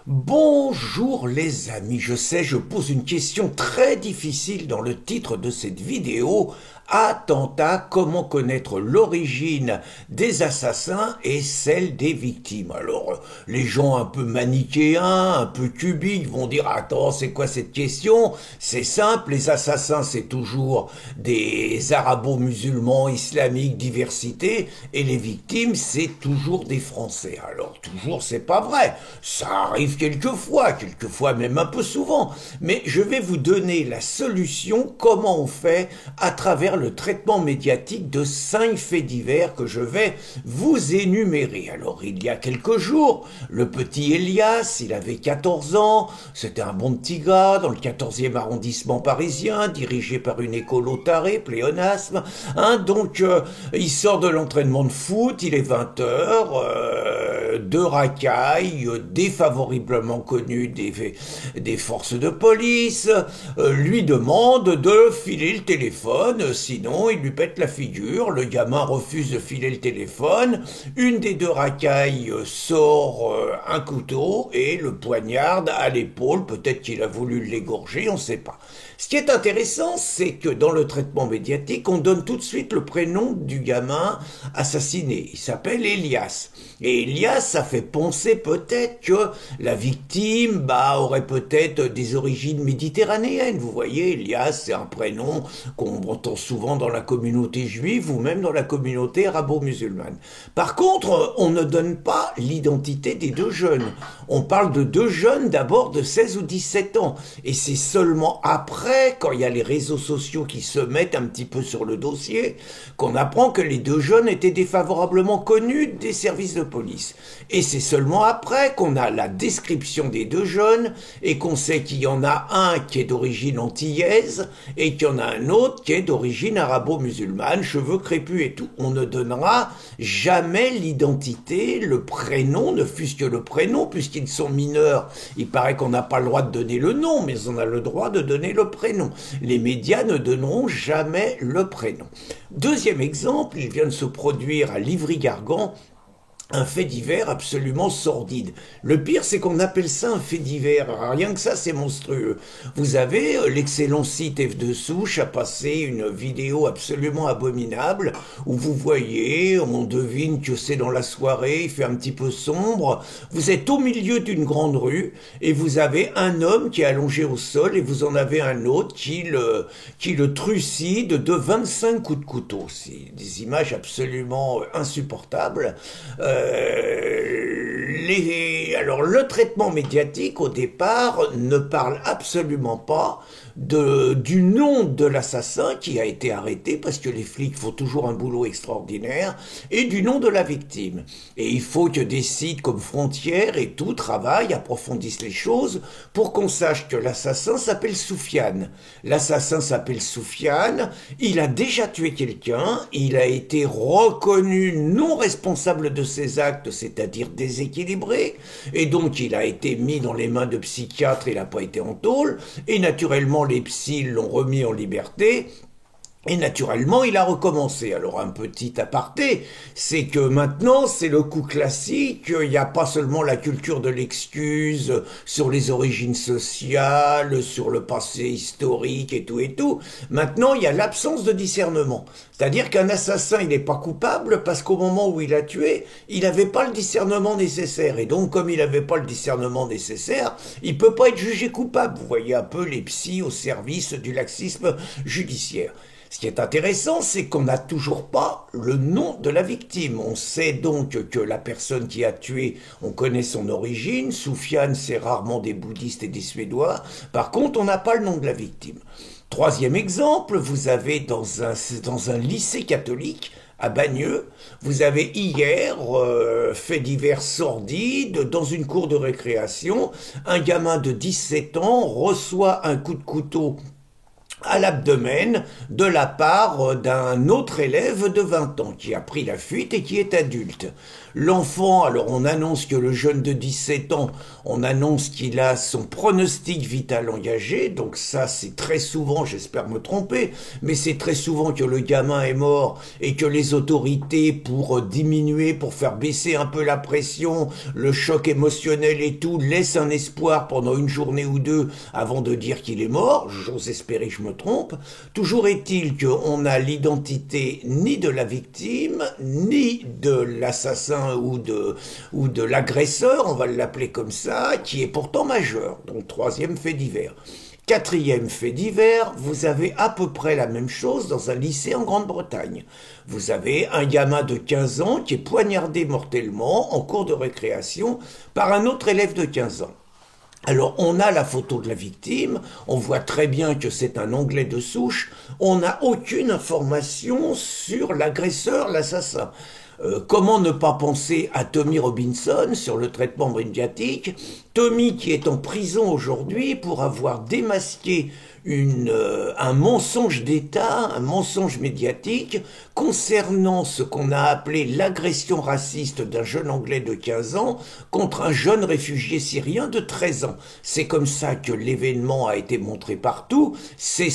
Bonjour les amis, je sais, je pose une question très difficile dans le titre de cette vidéo. Attentat, comment connaître l'origine des assassins et celle des victimes? Alors, les gens un peu manichéens, un peu cubiques vont dire, attends, c'est quoi cette question? C'est simple, les assassins c'est toujours des arabo-musulmans, islamiques, diversité, et les victimes c'est toujours des Français. Alors, toujours c'est pas vrai, ça arrive quelquefois même un peu souvent, mais je vais vous donner la solution, comment on fait à travers le traitement médiatique de 5 faits divers que je vais vous énumérer. Alors il y a quelques jours, le petit Elias, il avait 14 ans, c'était un bon petit gars dans le 14e arrondissement parisien, dirigé par une écolo tarée, pléonasme, donc il sort de l'entraînement de foot, il est 20 heures, deux racailles, défavorablement connues des forces de police, lui demande de filer le téléphone, sinon il lui pète la figure. Le gamin refuse de filer le téléphone, une des deux racailles sort un couteau et le poignarde à l'épaule, peut-être qu'il a voulu l'égorger, on ne sait pas. Ce qui est intéressant, c'est que dans le traitement médiatique, on donne tout de suite le prénom du gamin assassiné. Il s'appelle Elias. Et Elias, ça fait penser peut-être que la victime aurait peut-être des origines méditerranéennes. Vous voyez, Elias, c'est un prénom qu'on entend souvent dans la communauté juive ou même dans la communauté arabo-musulmane. Par contre, on ne donne pas l'identité des deux jeunes. On parle de deux jeunes d'abord de 16 ou 17 ans. Et c'est seulement après, quand il y a les réseaux sociaux qui se mettent un petit peu sur le dossier, qu'on apprend que les deux jeunes étaient défavorablement connus des services de police. Et c'est seulement après qu'on a la description des deux jeunes et qu'on sait qu'il y en a un qui est d'origine antillaise et qu'il y en a un autre qui est d'origine arabo-musulmane, cheveux crépus et tout. On ne donnera jamais l'identité, le prénom, ne fût-ce que le prénom, puisqu'ils sont mineurs. Il paraît qu'on n'a pas le droit de donner le nom, mais on a le droit de donner le prénom. Les médias ne donneront jamais le prénom. Deuxième exemple, il vient de se produire à Livry-Gargan, un fait divers absolument sordide. Le pire, c'est qu'on appelle ça un fait divers. Rien que ça, c'est monstrueux. Vous avez l'excellent site F2 Souche a passé une vidéo absolument abominable où vous voyez, on devine que c'est dans la soirée, il fait un petit peu sombre. Vous êtes au milieu d'une grande rue et vous avez un homme qui est allongé au sol et vous en avez un autre qui le trucide de 25 coups de couteau. C'est des images absolument insupportables. Alors le traitement médiatique au départ ne parle absolument pas du nom de l'assassin qui a été arrêté, parce que les flics font toujours un boulot extraordinaire, et du nom de la victime. Et il faut que des sites comme Frontières et tout travaillent, approfondissent les choses pour qu'on sache que l'assassin s'appelle Soufiane. L'assassin s'appelle Soufiane, il a déjà tué quelqu'un, il a été reconnu non responsable de ses actes, c'est-à-dire déséquilibré, et donc il a été mis dans les mains de psychiatres, il n'a pas été en tôle, et naturellement les psys l'ont remis en liberté, et naturellement, il a recommencé. Alors, un petit aparté, c'est que maintenant, c'est le coup classique, il n'y a pas seulement la culture de l'excuse sur les origines sociales, sur le passé historique et tout et tout. Maintenant, il y a l'absence de discernement. C'est-à-dire qu'un assassin, il n'est pas coupable parce qu'au moment où il a tué, il n'avait pas le discernement nécessaire. Et donc, comme il n'avait pas le discernement nécessaire, il ne peut pas être jugé coupable. Vous voyez un peu les psys au service du laxisme judiciaire. Ce qui est intéressant, c'est qu'on n'a toujours pas le nom de la victime. On sait donc que la personne qui a tué, on connaît son origine. Soufiane, c'est rarement des bouddhistes et des Suédois. Par contre, on n'a pas le nom de la victime. Troisième exemple, vous avez dans un lycée catholique, à Bagneux, vous avez hier, fait divers sordide, dans une cour de récréation, un gamin de 17 ans reçoit un coup de couteau à l'abdomen de la part d'un autre élève de 20 ans qui a pris la fuite et qui est adulte. L'enfant, alors on annonce que le jeune de 17 ans, on annonce qu'il a son pronostic vital engagé, donc ça c'est très souvent, j'espère me tromper, mais c'est très souvent que le gamin est mort et que les autorités, pour diminuer, pour faire baisser un peu la pression, le choc émotionnel et tout, laissent un espoir pendant une journée ou deux avant de dire qu'il est mort. J'ose espérer que je me trompe. Toujours est-il qu'on n'a l'identité ni de la victime, ni de l'assassin ou de l'agresseur, on va l'appeler comme ça, qui est pourtant majeur. Donc troisième fait divers. Quatrième fait divers, vous avez à peu près la même chose dans un lycée en Grande-Bretagne. Vous avez un gamin de 15 ans qui est poignardé mortellement en cours de récréation par un autre élève de 15 ans. Alors, on a la photo de la victime, on voit très bien que c'est un Anglais de souche, on n'a aucune information sur l'agresseur, l'assassin. Comment ne pas penser à Tommy Robinson sur le traitement médiatique, Tommy qui est en prison aujourd'hui pour avoir démasqué un mensonge d'État, un mensonge médiatique concernant ce qu'on a appelé l'agression raciste d'un jeune Anglais de 15 ans contre un jeune réfugié syrien de 13 ans. C'est comme ça que l'événement a été montré partout, c'est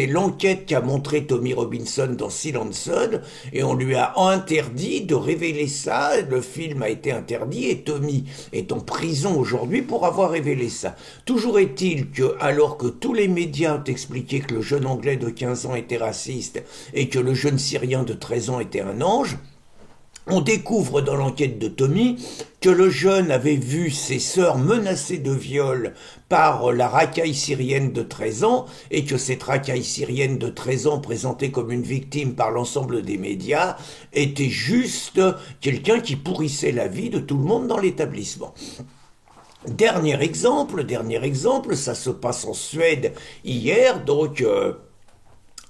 l'enquête qu'a montré Tommy Robinson dans Silenceud, et on lui a interdit de révéler ça, le film a été interdit et Tommy est en prison aujourd'hui pour avoir révélé ça. Toujours est-il que, alors que tous les médias ont expliqué que le jeune Anglais de 15 ans était raciste et que le jeune Syrien de 13 ans était un ange, on découvre dans l'enquête de Tommy que le jeune avait vu ses sœurs menacées de viol par la racaille syrienne de 13 ans et que cette racaille syrienne de 13 ans présentée comme une victime par l'ensemble des médias était juste quelqu'un qui pourrissait la vie de tout le monde dans l'établissement. Dernier exemple, ça se passe en Suède hier, donc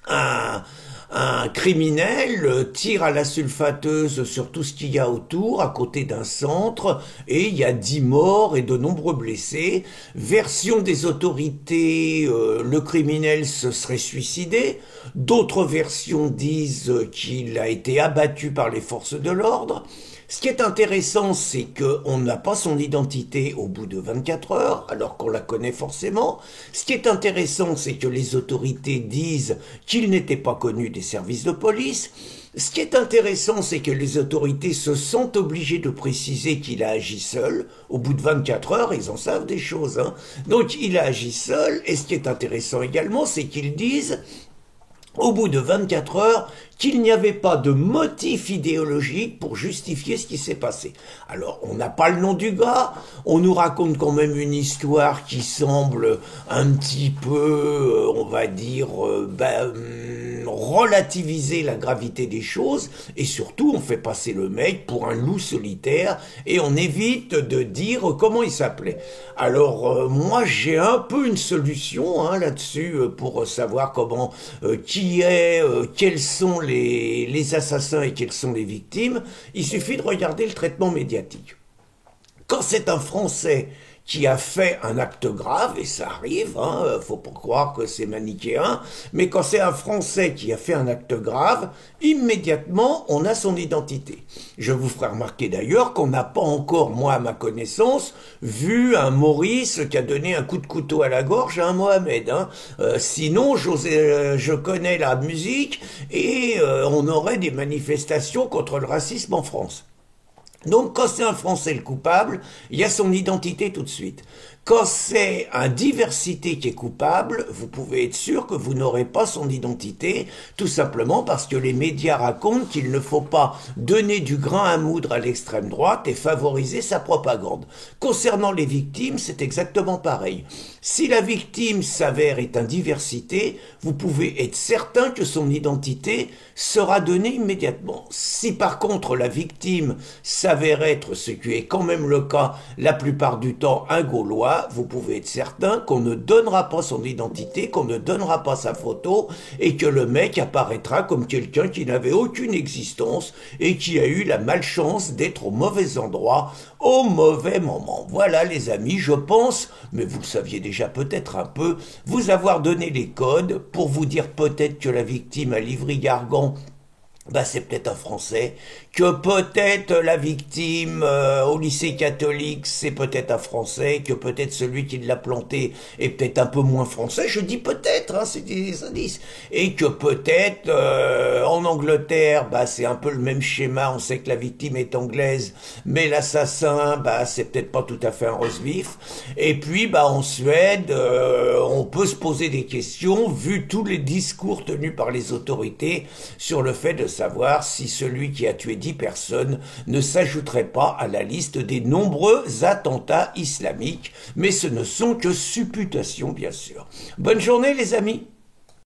un criminel tire à la sulfateuse sur tout ce qu'il y a autour, à côté d'un centre, et il y a 10 morts et de nombreux blessés. Version des autorités, le criminel se serait suicidé. D'autres versions disent qu'il a été abattu par les forces de l'ordre. Ce qui est intéressant, c'est qu'on n'a pas son identité au bout de 24 heures, alors qu'on la connaît forcément. Ce qui est intéressant, c'est que les autorités disent qu'il n'était pas connu des services de police. Ce qui est intéressant, c'est que les autorités se sentent obligées de préciser qu'il a agi seul. Au bout de 24 heures, ils en savent des choses, hein. Donc il a agi seul, et ce qui est intéressant également, c'est qu'ils disent au bout de 24 heures, qu'il n'y avait pas de motif idéologique pour justifier ce qui s'est passé. Alors, on n'a pas le nom du gars, on nous raconte quand même une histoire qui semble un petit peu, on va dire, relativiser la gravité des choses, et surtout, on fait passer le mec pour un loup solitaire, et on évite de dire comment il s'appelait. Alors, moi, j'ai un peu une solution là-dessus pour savoir comment, quels sont les assassins et quelles sont les victimes. Il suffit de regarder le traitement médiatique. Quand c'est un Français qui a fait un acte grave, et ça arrive, faut pas croire que c'est manichéen, mais quand c'est un Français qui a fait un acte grave, immédiatement, on a son identité. Je vous ferai remarquer d'ailleurs qu'on n'a pas encore, moi à ma connaissance, vu un Maurice qui a donné un coup de couteau à la gorge à un Mohamed. Sinon, je connais la musique et on aurait des manifestations contre le racisme en France. Donc, quand c'est un Français le coupable, il y a son identité tout de suite. Quand c'est un diversité qui est coupable, vous pouvez être sûr que vous n'aurez pas son identité, tout simplement parce que les médias racontent qu'il ne faut pas donner du grain à moudre à l'extrême droite et favoriser sa propagande. Concernant les victimes, c'est exactement pareil. Si la victime s'avère être un diversité, vous pouvez être certain que son identité sera donnée immédiatement. Si par contre la victime s'avère s'avère être, ce qui est quand même le cas la plupart du temps, un Gaulois, vous pouvez être certain qu'on ne donnera pas son identité, qu'on ne donnera pas sa photo, et que le mec apparaîtra comme quelqu'un qui n'avait aucune existence et qui a eu la malchance d'être au mauvais endroit, au mauvais moment. Voilà les amis, je pense, mais vous le saviez déjà peut-être un peu, vous avoir donné les codes pour vous dire peut-être que la victime à Livry-Gargan, c'est peut-être un Français, que peut-être la victime au lycée catholique, c'est peut-être un Français, que peut-être celui qui l'a planté est peut-être un peu moins français, je dis peut-être, hein, c'est des indices, et que peut-être en Angleterre, c'est un peu le même schéma, on sait que la victime est anglaise, mais l'assassin, c'est peut-être pas tout à fait un rose-vif, et puis en Suède, on peut se poser des questions, vu tous les discours tenus par les autorités sur le fait de savoir si celui qui a tué 10 personnes ne s'ajouterait pas à la liste des nombreux attentats islamiques, mais ce ne sont que supputations bien sûr. Bonne journée les amis.